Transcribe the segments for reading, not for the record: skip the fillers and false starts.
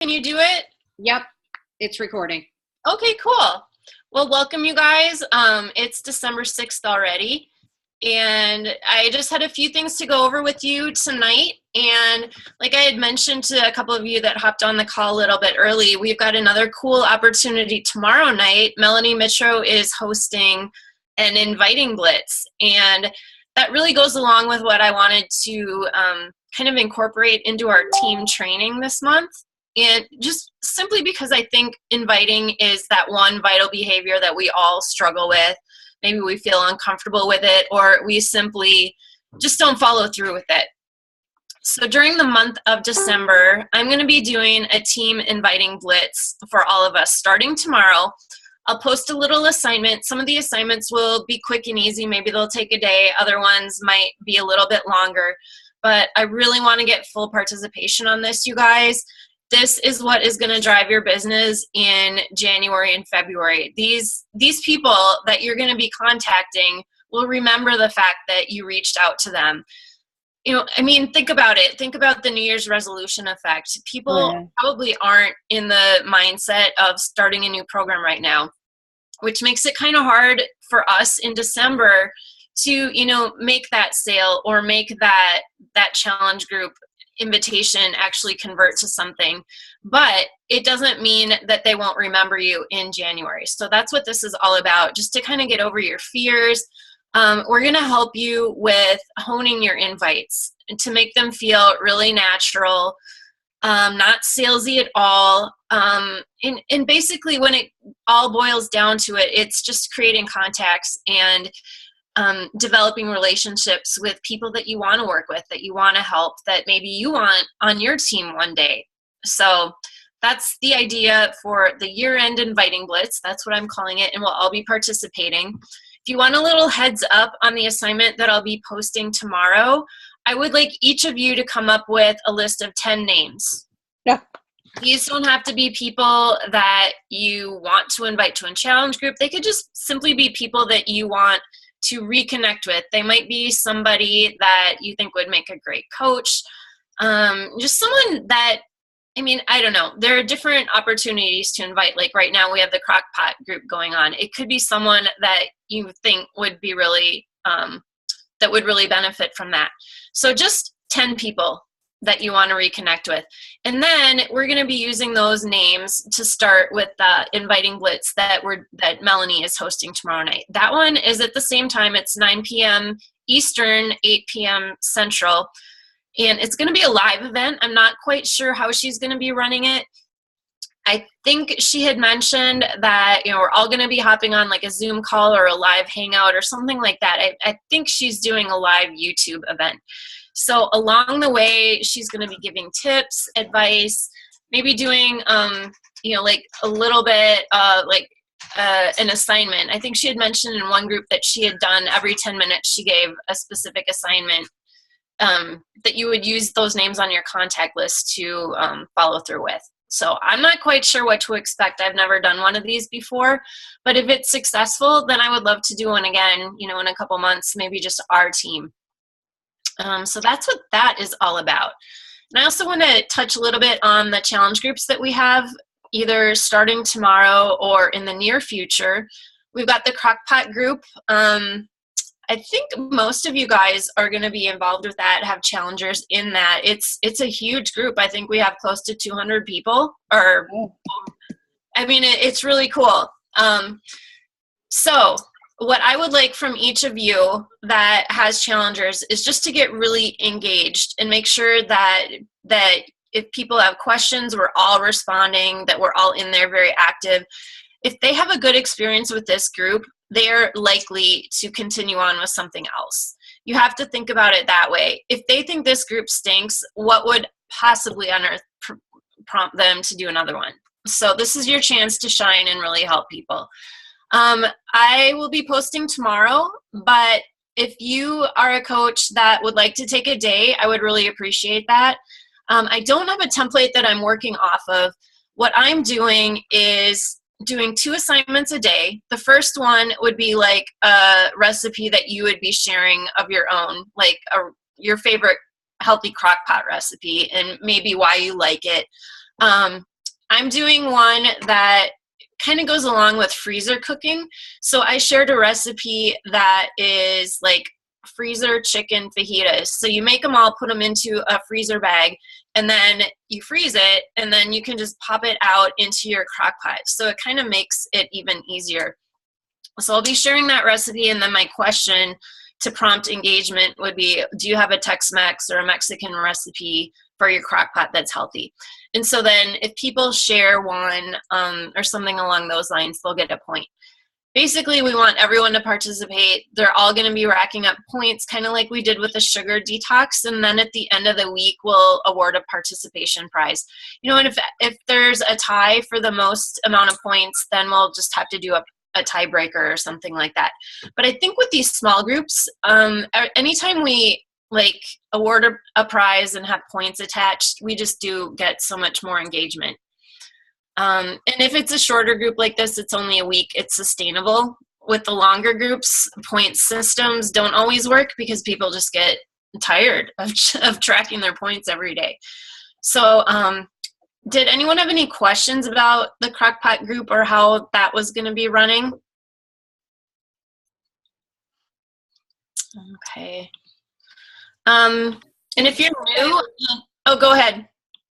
Can you do it? Yep, it's recording. Okay, cool. Well, welcome you guys. It's December 6th already, and I just had a few things to go over with you tonight. And like I had mentioned to a couple of you that hopped on the call a little bit early, we've got another cool opportunity tomorrow night. Melanie Mitro is hosting an inviting blitz, and that really goes along with what I wanted to kind of incorporate into our team training this month. And just simply because I think inviting is that one vital behavior that we all struggle with. Maybe we feel uncomfortable with it, or we simply just don't follow through with it. So during the month of December, I'm going to be doing a team inviting blitz for all of us starting tomorrow. I'll post a little assignment. Some of the assignments will be quick and easy. Maybe they'll take a day. Other ones might be a little bit longer. But I really want to get full participation on this, you guys. This is what is going to drive your business in January and February. These people that you're going to be contacting will remember the fact that you reached out to them. You know, I mean, think about it. Think about the New Year's resolution effect. People probably aren't in the mindset of starting a new program right now, which makes it kind of hard for us in December to, make that sale or make that challenge group invitation actually convert to something. But it doesn't mean that they won't remember you in January. So that's what this is all about, just to kind of get over your fears. We're going to help you with honing your invites to make them feel really natural, not salesy at all. And basically when it all boils down to it, it's just creating contacts and developing relationships with people that you want to work with, that you want to help, that maybe you want on your team one day. So that's the idea for the year-end inviting blitz. That's what I'm calling it, and we'll all be participating. If you want a little heads up on the assignment that I'll be posting tomorrow, I would like each of you to come up with a list of 10 names. Yeah. These don't have to be people that you want to invite to a challenge group. They could just simply be people that you want to reconnect with. They might be somebody that you think would make a great coach. Just someone that, I don't know. There are different opportunities to invite. Like right now we have the crock pot group going on. It could be someone that you think would be really, that would really benefit from that. So just 10 people that you want to reconnect with. And then we're going to be using those names to start with the inviting blitz that Melanie is hosting tomorrow night. That one is at the same time. It's 9 p.m. Eastern, 8 p.m. Central. And it's going to be a live event. I'm not quite sure how she's going to be running it. I think she had mentioned that, we're all going to be hopping on like a Zoom call or a live hangout or something like that. I think she's doing a live YouTube event. So along the way, she's going to be giving tips, advice, maybe doing, like a little bit an assignment. I think she had mentioned in one group that she had done every 10 minutes, she gave a specific assignment that you would use those names on your contact list to follow through with. So I'm not quite sure what to expect. I've never done one of these before, but if it's successful, then I would love to do one again, in a couple months, maybe just our team. So that's what that is all about. And I also want to touch a little bit on the challenge groups that we have, either starting tomorrow or in the near future. We've got the Crockpot group. I think most of you guys are going to be involved with that, have challengers in that. It's a huge group. I think we have close to 200 people. It's really cool. So what I would like from each of you that has challengers is just to get really engaged and make sure that if people have questions, we're all responding, that we're all in there very active. If they have a good experience with this group, they're likely to continue on with something else. You have to think about it that way. If they think this group stinks, what would possibly on earth prompt them to do another one? So this is your chance to shine and really help people. I will be posting tomorrow, but if you are a coach that would like to take a day, I would really appreciate that. I don't have a template that I'm working off of. What I'm doing is doing 2 assignments a day. The first one would be like a recipe that you would be sharing of your own, like your favorite healthy crock pot recipe and maybe why you like it. I'm doing one that kind of goes along with freezer cooking. So I shared a recipe that is like freezer chicken fajitas. So you make them all, put them into a freezer bag, and then you freeze it, and then you can just pop it out into your crock pot. So it kind of makes it even easier. So I'll be sharing that recipe, and then my question to prompt engagement would be, do you have a Tex-Mex or a Mexican recipe for your crock pot that's healthy? And so then if people share one or something along those lines, they'll get a point. Basically, we want everyone to participate. They're all going to be racking up points, kind of like we did with the sugar detox. And then at the end of the week, we'll award a participation prize. You know, and if there's a tie for the most amount of points, then we'll just have to do a tiebreaker or something like that. But I think with these small groups, anytime we like award a prize and have points attached, we just do get so much more engagement. And if it's a shorter group like this, it's only a week, it's sustainable. With the longer groups, point systems don't always work because people just get tired of tracking their points every day. So did anyone have any questions about the Crockpot group or how that was going to be running? Okay. And if you're new, oh, go ahead.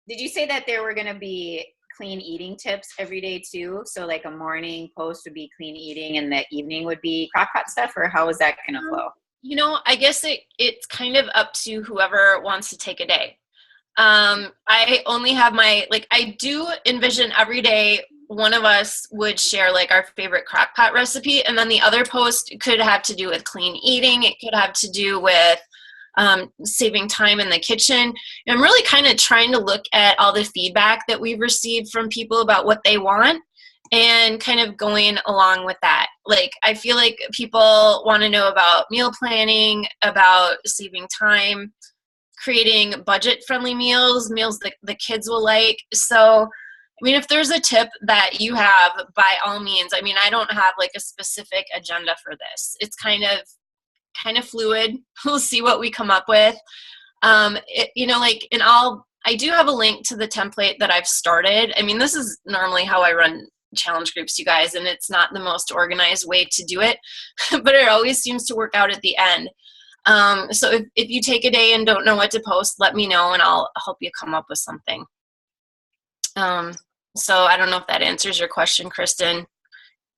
Did you say that there were going to be clean eating tips every day too? So like a morning post would be clean eating and the evening would be Crockpot stuff, or how is that going to flow? You know, I guess it's kind of up to whoever wants to take a day. I only have I do envision every day one of us would share like our favorite crockpot recipe, and then the other post could have to do with clean eating. It could have to do with saving time in the kitchen. And I'm really kind of trying to look at all the feedback that we've received from people about what they want and kind of going along with that. Like, I feel like people want to know about meal planning, about saving time, creating budget-friendly meals that the kids will like. So, I mean, if there's a tip that you have, by all means. I mean, I don't have like a specific agenda for this. It's kind of fluid. We'll see what we come up with. I do have a link to the template that I've started. I mean, this is normally how I run challenge groups, you guys, and it's not the most organized way to do it, but it always seems to work out at the end. So if you take a day and don't know what to post, let me know and I'll help you come up with something. So I don't know if that answers your question, Kristen.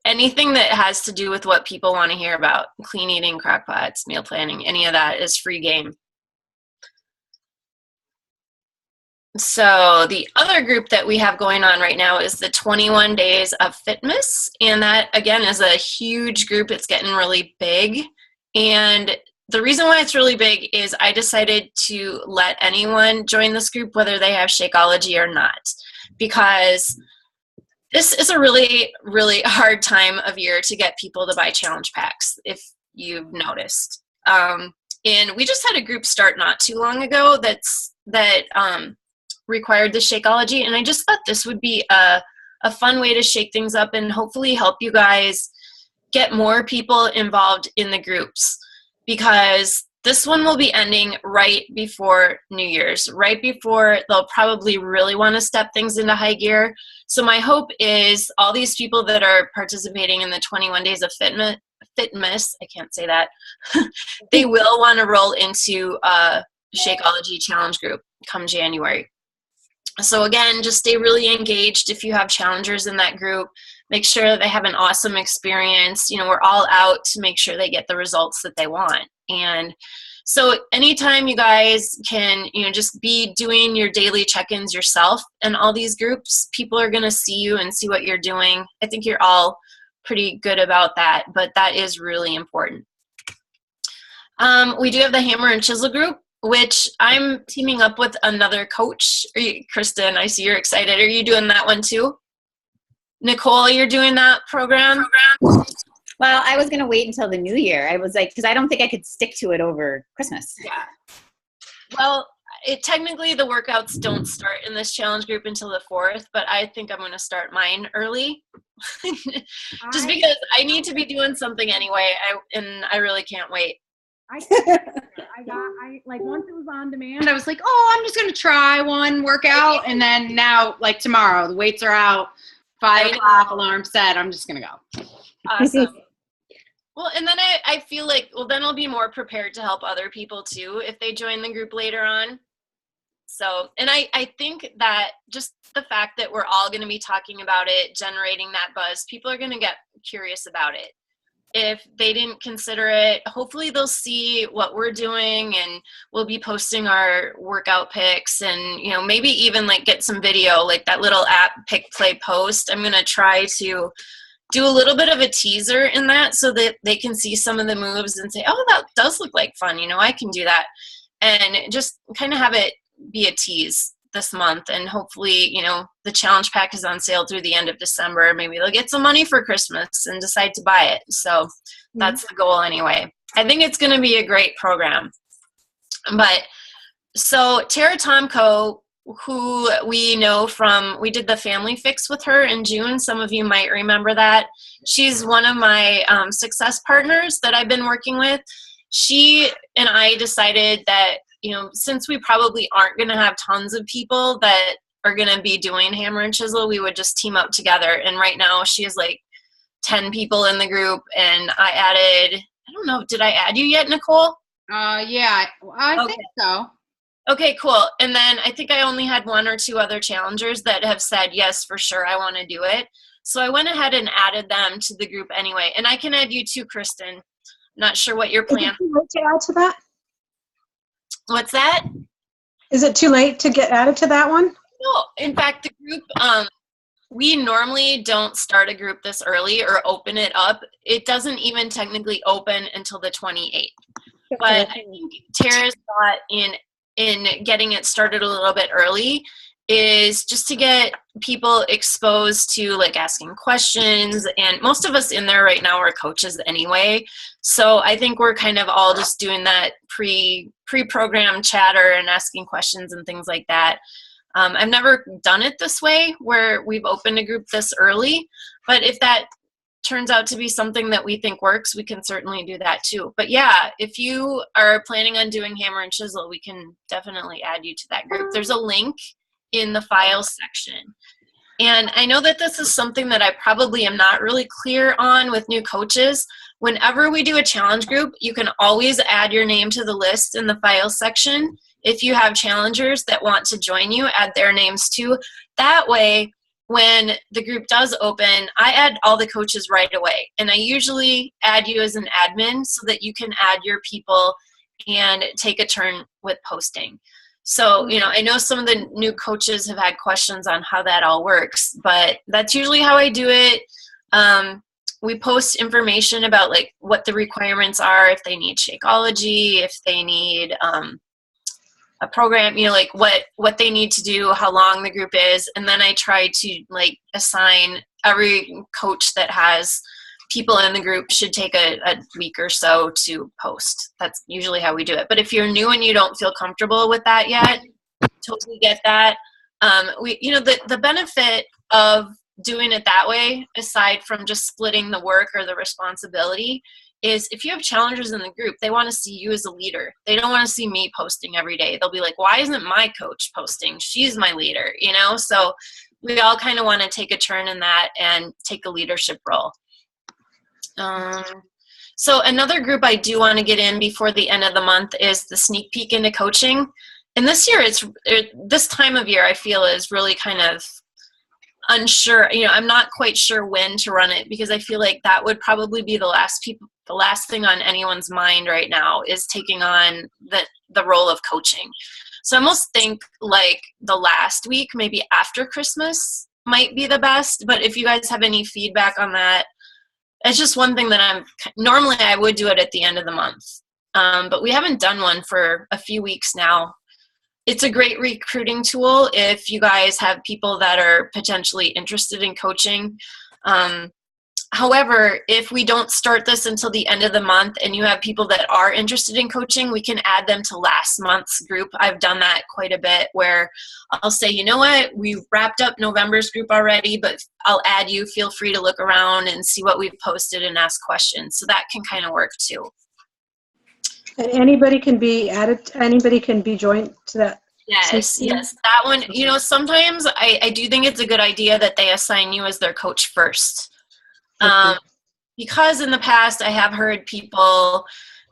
Anything that has to do with what people want to hear about, clean eating, crockpots, meal planning, any of that is free game. So the other group that we have going on right now is the 21 Days of Fitness. And that, again, is a huge group. It's getting really big. And the reason why it's really big is I decided to let anyone join this group, whether they have Shakeology or not, because this is a really, really hard time of year to get people to buy challenge packs, if you've noticed. And we just had a group start not too long ago that required the Shakeology, and I just thought this would be a fun way to shake things up and hopefully help you guys get more people involved in the groups, because this one will be ending right before New Year's, right before they'll probably really want to step things into high gear. So my hope is all these people that are participating in the 21 Days of Fitness, I can't say that, they will want to roll into a Shakeology challenge group come January. So again, just stay really engaged. If you have challengers in that group, make sure that they have an awesome experience. You know, we're all out to make sure they get the results that they want. And so anytime you guys can, just be doing your daily check-ins yourself in all these groups, people are going to see you and see what you're doing. I think you're all pretty good about that, but that is really important. We do have the Hammer and Chisel group, which I'm teaming up with another coach. Kristen, I see you're excited. Are you doing that one too? Nicole, you're doing that program? Well, I was going to wait until the new year. I was like, because I don't think I could stick to it over Christmas. Yeah. Well, technically the workouts don't start in this challenge group until the 4th, but I think I'm going to start mine early. Just because I need to be doing something anyway, and I really can't wait. I like once it was on demand, I was like, oh, I'm just gonna try one workout, and then now like tomorrow the weights are out, 5 o'clock alarm set. I'm just gonna go. Awesome. Well, and then I feel like, well, then I'll be more prepared to help other people too if they join the group later on. So, and I think that just the fact that we're all going to be talking about it, generating that buzz, people are going to get curious about it. If they didn't consider it, hopefully they'll see what we're doing, and we'll be posting our workout pics, and, you know, maybe even like get some video, like that little app pick, play, post. I'm going to try to do a little bit of a teaser in that so that they can see some of the moves and say, oh, that does look like fun. You know, I can do that. And just kind of have it be a tease this month. And hopefully, you know, the challenge pack is on sale through the end of December. Maybe they'll get some money for Christmas and decide to buy it. So that's the goal anyway. I think it's going to be a great program. But so Tara Tomko, who we know from, we did the family fix with her in June. Some of you might remember that. She's one of my success partners that I've been working with. She and I decided that, you know, since we probably aren't going to have tons of people that are going to be doing hammer and chisel, we would just team up together. And right now she has like 10 people in the group, and I added, I don't know, did I add you yet, Nicole? Yeah, I think so. Okay, cool. And then I think I only had 1 or 2 other challengers that have said, yes, for sure, I want to do it. So I went ahead and added them to the group anyway. And I can add you too, Kristen. Not sure what your plan. Is it too late to add to that? What's that? Is it too late to get added to that one? No, in fact, the group, we normally don't start a group this early or open it up. It doesn't even technically open until the 28th. But I think Tara's thought in getting it started a little bit early is just to get people exposed to like asking questions, and most of us in there right now are coaches anyway, so I think we're kind of all just doing that pre-programmed chatter and asking questions and things like that. I've never done it this way where we've opened a group this early, but if that turns out to be something that we think works, we can certainly do that too. But yeah, if you are planning on doing hammer and chisel, we can definitely add you to that group. There's a link in the files section. And I know that this is something that I probably am not really clear on with new coaches. Whenever we do a challenge group, you can always add your name to the list in the files section. If you have challengers that want to join you, add their names too. That way, when the group does open, I add all the coaches right away. And I usually add you as an admin so that you can add your people and take a turn with posting. So, you know, I know some of the new coaches have had questions on how that all works, but that's usually how I do it. We post information about like what the requirements are, if they need Shakeology, if they need a program, you know, like what they need to do, how long the group is. And then I try to like assign every coach that has people in the group should take a week or so to post. That's usually how we do it. But if you're new and you don't feel comfortable with that yet, totally get that. You know, the benefit of doing it that way, aside from just splitting the work or the responsibility, is if you have challengers in the group, they want to see you as a leader. They don't want to see me posting every day. They'll be like, why isn't my coach posting? She's my leader, you know? So we all kind of want to take a turn in that and take a leadership role. So another group I do want to get in before the end of the month is the sneak peek into coaching. And this year, this time of year, I feel is really kind of unsure. You know, I'm not quite sure when to run it because I feel like that would probably be the last thing on anyone's mind right now is taking on the role of coaching. So I almost think like the last week, maybe after Christmas might be the best. But if you guys have any feedback on that, it's just one thing that normally I would do it at the end of the month. But we haven't done one for a few weeks now. It's a great recruiting tool if you guys have people that are potentially interested in coaching. However, if we don't start this until the end of the month and you have people that are interested in coaching, we can add them to last month's group. I've done that quite a bit where I'll say, you know what, we wrapped up November's group already, but I'll add you. Feel free to look around and see what we've posted and ask questions. So that can kind of work too. And anybody can be added, anybody can be joined to that. Yes, yes. That one, sometimes I do think it's a good idea that they assign you as their coach first. Okay. Because in the past I have heard people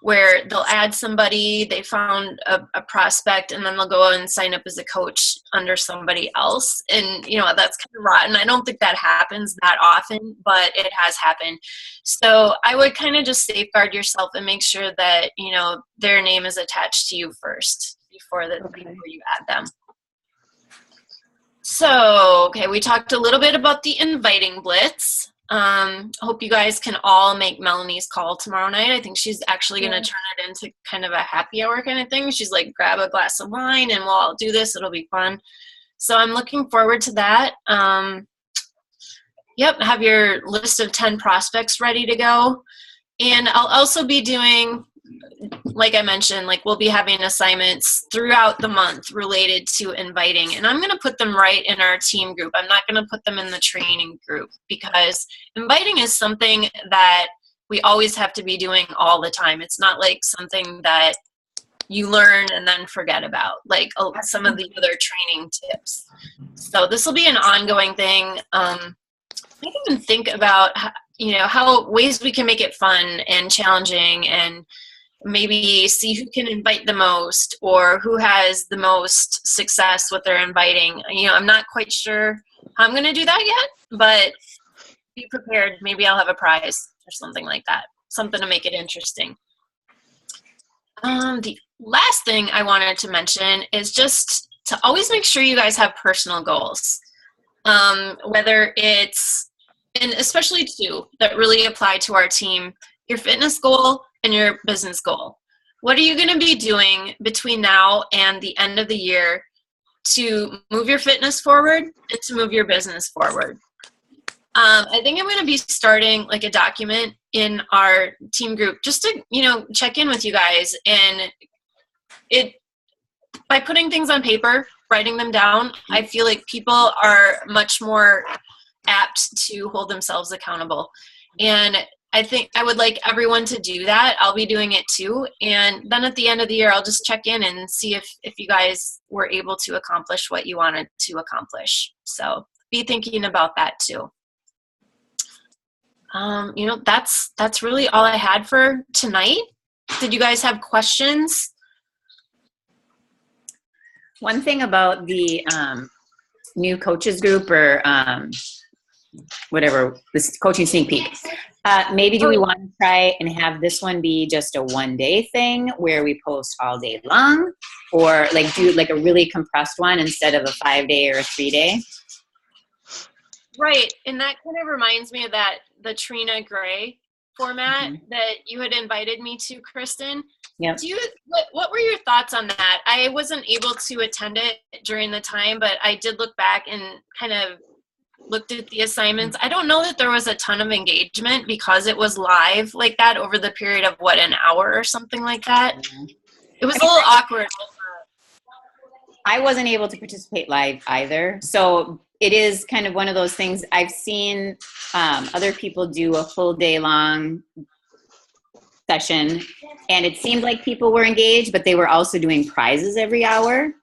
where they'll add somebody, they found a prospect, and then they'll go and sign up as a coach under somebody else. And, that's kind of rotten. I don't think that happens that often, but it has happened. So I would kind of just safeguard yourself and make sure that, their name is attached to you first before you add them. So, okay, we talked a little bit about the inviting blitz. Hope you guys can all make Melanie's call tomorrow night. I think she's actually going to turn it into kind of a happy hour kind of thing. She's like, grab a glass of wine and we'll all do this. It'll be fun. So I'm looking forward to that. Yep, have your list of 10 prospects ready to go. And I'll also be doing, like I mentioned, we'll be having assignments throughout the month related to inviting. And I'm going to put them right in our team group. I'm not going to put them in the training group because inviting is something that we always have to be doing all the time. It's not like something that you learn and then forget about, like some of the other training tips. So this will be an ongoing thing. I can even think about, how ways we can make it fun and challenging, and maybe see who can invite the most or who has the most success with their inviting. I'm not quite sure how I'm going to do that yet, but be prepared. Maybe I'll have a prize or something like that, something to make it interesting. The last thing I wanted to mention is just to always make sure you guys have personal goals, whether it's, and especially two that really apply to our team, your fitness goal and your business goal. What are you going to be doing between now and the end of the year to move your fitness forward and to move your business forward? I think I'm going to be starting a document in our team group just to, check in with you guys. And by putting things on paper, writing them down, I feel like people are much more apt to hold themselves accountable. And I think I would like everyone to do that. I'll be doing it too. And then at the end of the year, I'll just check in and see if you guys were able to accomplish what you wanted to accomplish. So be thinking about that too. That's really all I had for tonight. Did you guys have questions? One thing about the new coaches group or whatever, this coaching sneak peek. Maybe do we want to try and have this one be just a 1-day thing where we post all day long, or do a really compressed one instead of a 5-day or a 3-day? Right. And that kind of reminds me of the Trina Gray format that you had invited me to, Kristen. Yeah. What were your thoughts on that? I wasn't able to attend it during the time, but I did look back and kind of looked at the assignments. I don't know that there was a ton of engagement because it was live like that over the period of an hour or something like that. It was a little awkward. I wasn't able to participate live either. So it is kind of one of those things. I've seen other people do a full day long session, and it seemed like people were engaged, but they were also doing prizes every hour.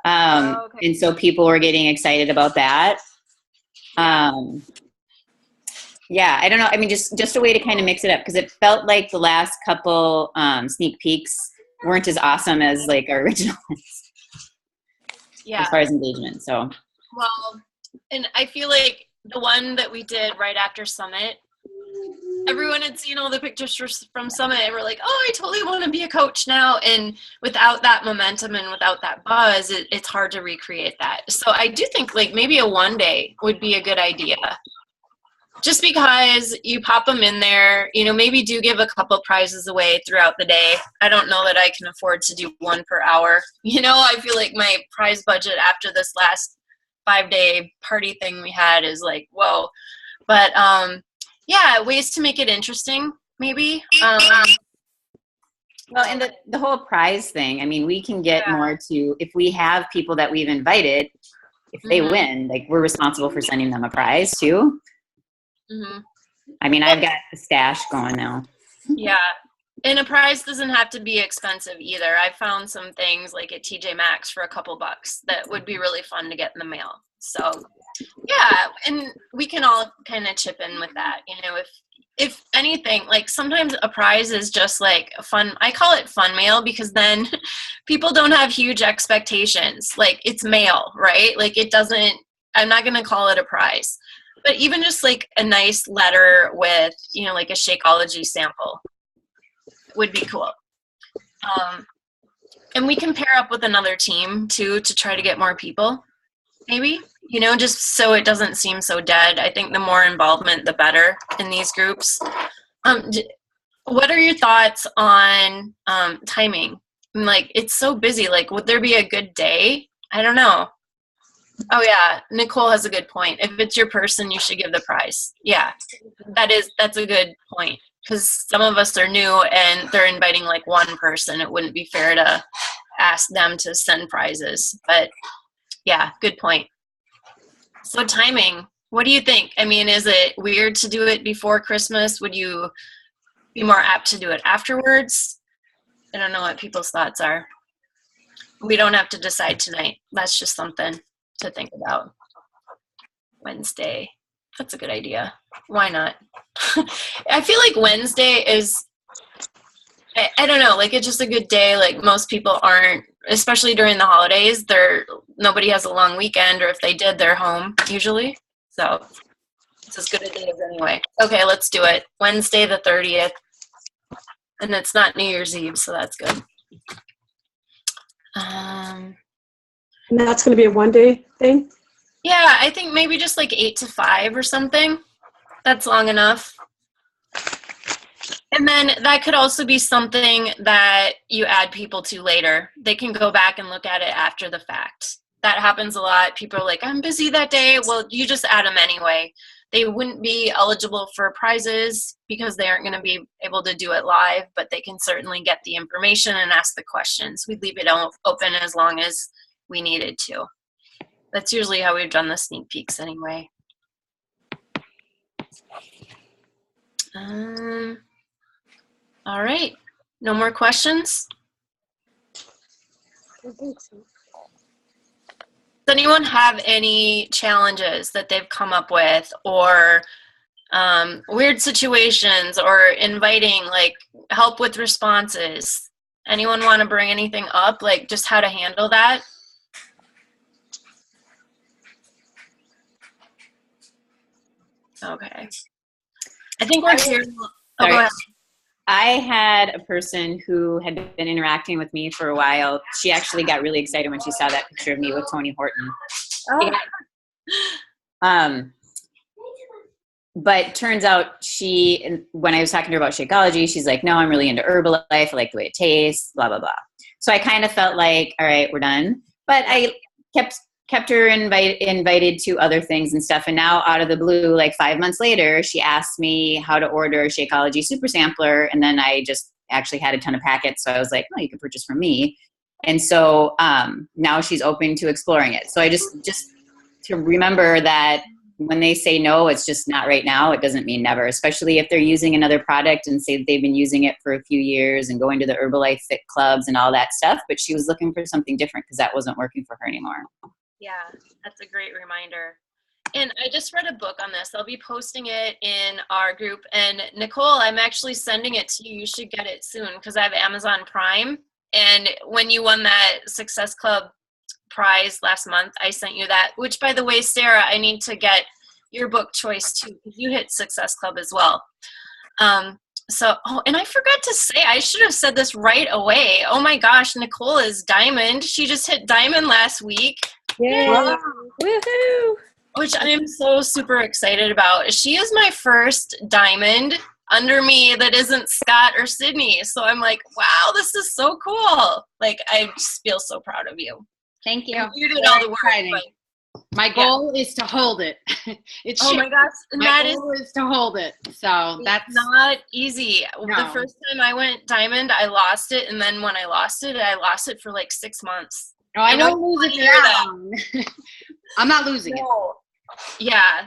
Okay. And so people were getting excited about that. Yeah, I don't know. I mean, just a way to kind of mix it up, because it felt like the last couple sneak peeks weren't as awesome as our original ones. Yeah. As far as engagement. So. Well, and I feel like the one that we did right after Summit, everyone had seen all the pictures from Summit and we're like, oh, I totally want to be a coach now. And without that momentum and without that buzz, it's hard to recreate that. So I do think maybe a 1-day would be a good idea. Just because you pop them in there, maybe do give a couple prizes away throughout the day. I don't know that I can afford to do one per hour. I feel like my prize budget after this last 5-day party thing we had is whoa. But yeah, ways to make it interesting, maybe. Well, and the whole prize thing, I mean, we can get more to, if we have people that we've invited, if they win, we're responsible for sending them a prize too. I mean, I've got the stash going now. Yeah. And a prize doesn't have to be expensive either. I found some things like at TJ Maxx for a couple bucks that would be really fun to get in the mail. So yeah, and we can all kind of chip in with that. You know, if anything, like sometimes a prize is just like a fun, I call it fun mail because then people don't have huge expectations. Like it's mail, right? Like it doesn't, I'm not going to call it a prize. But even just like a nice letter with, you know, like a Shakeology sample would be cool. And we can pair up with another team too to try to get more people, maybe, you know, just so it doesn't seem so dead. I think the more involvement, the better in these groups. What are your thoughts on timing? Like, it's so busy. Like, would there be a good day? I don't know. Oh yeah, Nicole has a good point. If it's your person, you should give the prize. Yeah, that's a good point. Because some of us are new and they're inviting like one person. It wouldn't be fair to ask them to send prizes. But yeah, good point. So timing, what do you think? I mean, is it weird to do it before Christmas? Would you be more apt to do it afterwards? I don't know what people's thoughts are. We don't have to decide tonight. That's just something to think about. Wednesday. That's a good idea. Why not? I feel like Wednesday is, I don't know, like it's just a good day. Like most people aren't, especially during the holidays, nobody has a long weekend, or if they did, they're home usually. So it's as good a day as anyway. Okay, let's do it. Wednesday the 30th. And it's not New Year's Eve, so that's good. And that's going to be a one-day thing? Yeah, I think maybe just like 8 to 5 or something. That's long enough. And then that could also be something that you add people to later. They can go back and look at it after the fact. That happens a lot. People are like, I'm busy that day. Well, you just add them anyway. They wouldn't be eligible for prizes because they aren't going to be able to do it live, but they can certainly get the information and ask the questions. We leave it open as long as we needed to. That's usually how we've done the sneak peeks anyway. All right. No more questions? I think so. Does anyone have any challenges that they've come up with, or weird situations, or inviting like help with responses? Anyone want to bring anything up, like just how to handle that? Okay. I think we're here. Oh, go ahead. I had a person who had been interacting with me for a while. She actually got really excited when she saw that picture of me with Tony Horton. Oh. But turns out when I was talking to her about Shakeology, she's like, no, I'm really into Herbalife. I like the way it tastes, blah, blah, blah. So I kind of felt like, all right, we're done. But I kept her invited to other things and stuff. And now out of the blue, like 5 months later, she asked me how to order a Shakeology super sampler. And then I just actually had a ton of packets. So I was like, oh, you can purchase from me. And so now she's open to exploring it. So I just to remember that when they say no, it's just not right now. It doesn't mean never, especially if they're using another product and say they've been using it for a few years and going to the Herbalife Fit clubs and all that stuff. But she was looking for something different because that wasn't working for her anymore. Yeah, that's a great reminder. And I just read a book on this. I'll be posting it in our group. And Nicole, I'm actually sending it to you. You should get it soon because I have Amazon Prime. And when you won that Success Club prize last month, I sent you that, which by the way, Sarah, I need to get your book choice too, because you hit Success Club as well. And I forgot to say, I should have said this right away. Oh my gosh, Nicole is Diamond. She just hit Diamond last week. Yay. Wow. Woohoo! Which I am so super excited about. She is my first Diamond under me that isn't Scott or Sydney. So I'm like, wow, this is so cool. Like, I just feel so proud of you. Thank you. You did all the work. Exciting. My goal is to hold it. Oh my gosh, my goal is to hold it. So that's not easy. No. The first time I went Diamond, I lost it, and then when I lost it for like 6 months. Oh, I won't lose it that long. I'm not losing it. Yeah,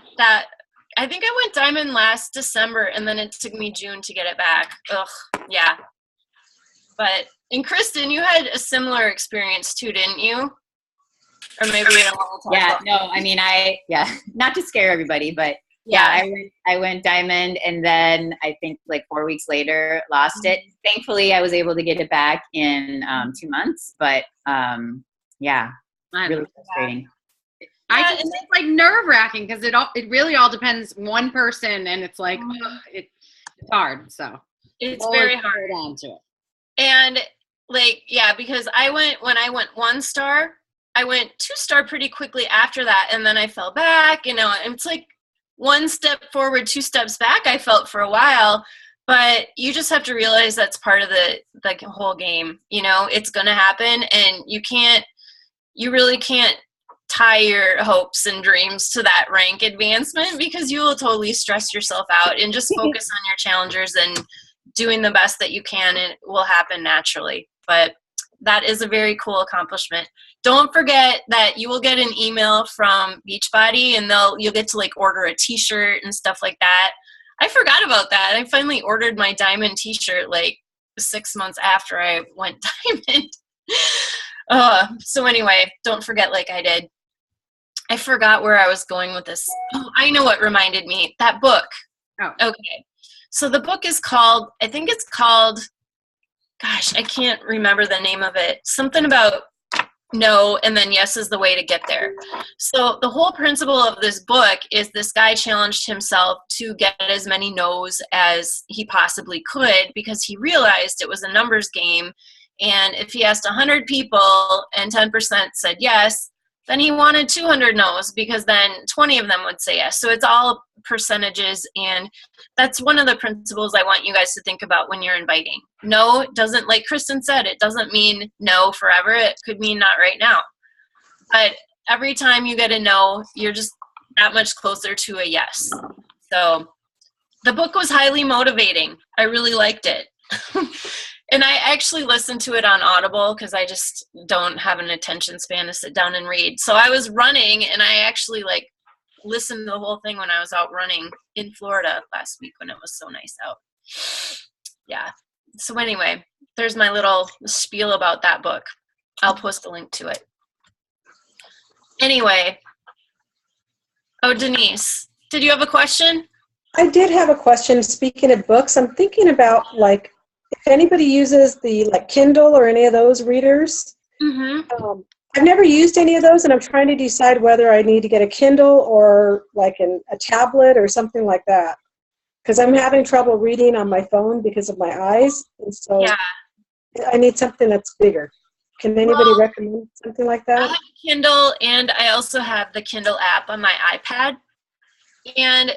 I think I went Diamond last December, and then it took me June to get it back. Ugh, yeah. And Kristen, you had a similar experience too, didn't you? Or maybe you don't want to talk about no, I mean, not to scare everybody, but I went diamond, and then I think like 4 weeks later lost it. Thankfully, I was able to get it back in 2 months, but really frustrating. I just it's like nerve wracking because it really all depends one person, and it's like it's hard. So it's very hard. On to it. And like because when I went 1 star, I went 2 star pretty quickly after that, and then I fell back. And it's like 1 step forward, 2 steps back. I felt for a while, but you just have to realize that's part of the whole game. It's going to happen, and you really can't tie your hopes and dreams to that rank advancement, because you will totally stress yourself out, and just focus on your challengers and doing the best that you can, and it will happen naturally. But that is a very cool accomplishment. Don't forget that you will get an email from Beachbody, and you'll get to like order a t-shirt and stuff like that. I forgot about that. I finally ordered my diamond t-shirt like 6 months after I went diamond. So anyway, don't forget like I did. I forgot where I was going with this. Oh, I know what reminded me. That book. Oh. Okay. So the book is called, I think it's called, gosh, I can't remember the name of it. Something about no, and then yes is the way to get there. So the whole principle of this book is this guy challenged himself to get as many no's as he possibly could, because he realized it was a numbers game. And if he asked 100 people and 10% said yes, then he wanted 200 no's, because then 20 of them would say yes. So it's all percentages, and that's one of the principles I want you guys to think about when you're inviting. No doesn't, like Kristen said, it doesn't mean no forever. It could mean not right now. But every time you get a no, you're just that much closer to a yes. So the book was highly motivating. I really liked it. And I actually listened to it on Audible, because I just don't have an attention span to sit down and read. So I was running, and I actually listened to the whole thing when I was out running in Florida last week when it was so nice out. Yeah. So anyway, there's my little spiel about that book. I'll post a link to it. Anyway. Oh, Denise, did you have a question? I did have a question. Speaking of books, I'm thinking about if anybody uses the Kindle or any of those readers. Mm-hmm. I've never used any of those, and I'm trying to decide whether I need to get a Kindle or a tablet or something like that, because I'm having trouble reading on my phone because of my eyes, and so I need something that's bigger. Can anybody recommend something like that? I have a Kindle, and I also have the Kindle app on my iPad. And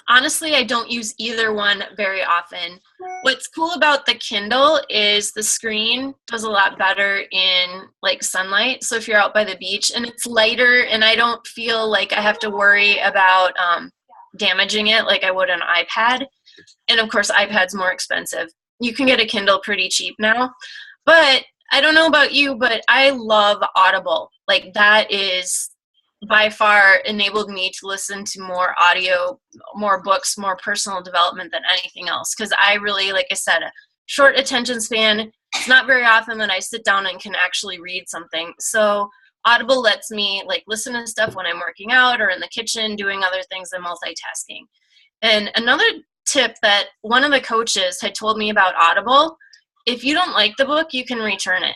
honestly, I don't use either one very often. What's cool about the Kindle is the screen does a lot better in sunlight. So if you're out by the beach, and it's lighter, and I don't feel like I have to worry about damaging it like I would an iPad. And of course, iPad's more expensive. You can get a Kindle pretty cheap now. But I don't know about you, but I love Audible. That is by far enabled me to listen to more audio, more books, more personal development than anything else. Because I really, like I said, a short attention span. It's not very often that I sit down and can actually read something. So Audible lets me listen to stuff when I'm working out or in the kitchen doing other things than multitasking. And another tip that one of the coaches had told me about Audible, if you don't like the book, you can return it.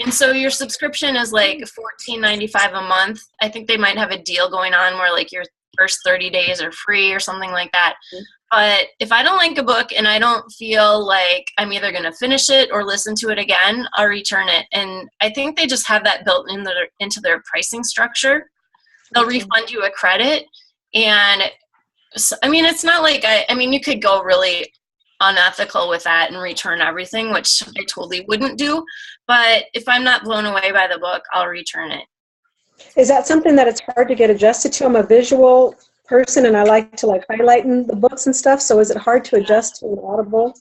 And so your subscription is $14.95 a month. I think they might have a deal going on where your first 30 days are free or something like that. But if I don't like a book and I don't feel like I'm either going to finish it or listen to it again, I'll return it. And I think they just have that built into their pricing structure. They'll refund you a credit. And so, it's not you could go really unethical with that and return everything, which I totally wouldn't do. But if I'm not blown away by the book, I'll return it. Is that something that it's hard to get adjusted to? I'm a visual person, and I like to highlight in the books and stuff. So is it hard to adjust to an Audible?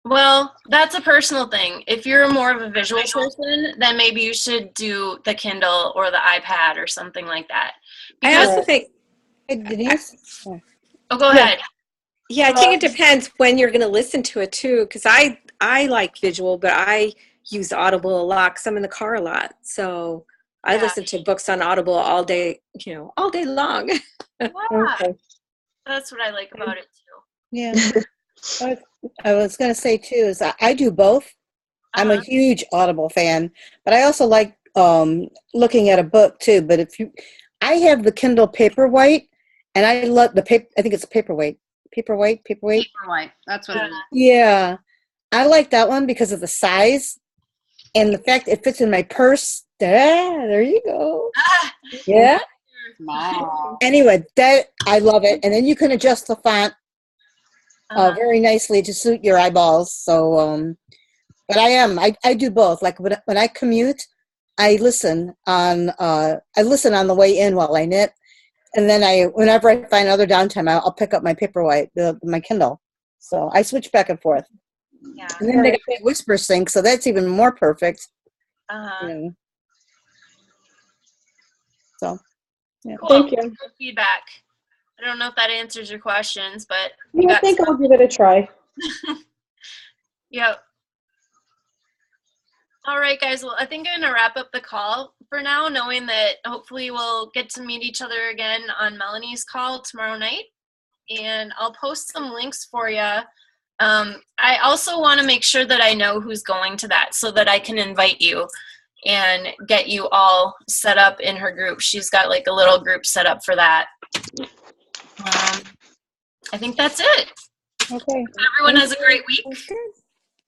Well, that's a personal thing. If you're more of a visual person, then maybe you should do the Kindle or the iPad or something like that. I also think, Oh, go ahead. Yeah, I think it depends when you're going to listen to it too, because I I like visual, but I use Audible a lot because I'm in the car a lot. So I listen to books on Audible all day, all day long. Yeah, Okay. that's what I like about it too. Yeah. I was going to say too is I do both. I'm a huge Audible fan, but I also like looking at a book too. But I have the Kindle Paperwhite, and I love the paper. I think it's a paperweight. Paperwhite. Paperwhite. That's what it is. Yeah, I like that one because of the size and the fact it fits in my purse. There you go. Yeah. Small. Anyway, that I love it, and then you can adjust the font very nicely to suit your eyeballs. So, but I do both. Like when I commute, I listen on the way in while I knit, and then whenever I find other downtime, I'll pick up my Paperwhite, my Kindle. So I switch back and forth. Yeah. And then they got the Whisper Sync, so that's even more perfect. So, yeah. Cool. Thank you. Good feedback. I don't know if that answers your questions, but I think I'll give it a try. Yep. All right, guys. Well, I think I'm going to wrap up the call for now, knowing that hopefully we'll get to meet each other again on Melanie's call tomorrow night. And I'll post some links for you. I also want to make sure that I know who's going to that so that I can invite you and get you all set up in her group. She's got like a little group set up for that. I think that's it. Okay. Everyone has a great week.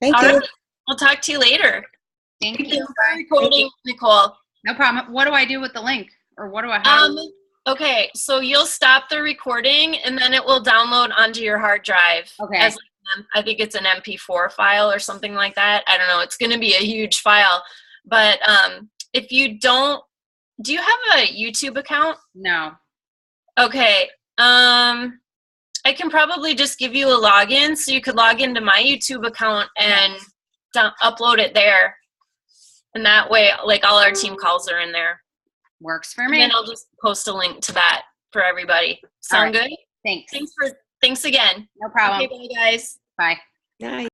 Thank All you. right. We'll talk to you later. Thank Thank you. you for recording, Nicole. No problem. What do I do with the link? Or what do I have? Okay, so you'll stop the recording and then it will download onto your hard drive. Okay. As I think it's an MP4 file or something like that. I don't know. It's going to be a huge file. But if you don't, do you have a YouTube account? No. Okay. I can probably just give you a login so you could log into my YouTube account and upload it there. And that way, like all our team calls are in there. Works for And me. then I'll just post a link to that for everybody. Sound good? Thanks. Thanks again. No problem. Okay, bye guys. Bye. Nice.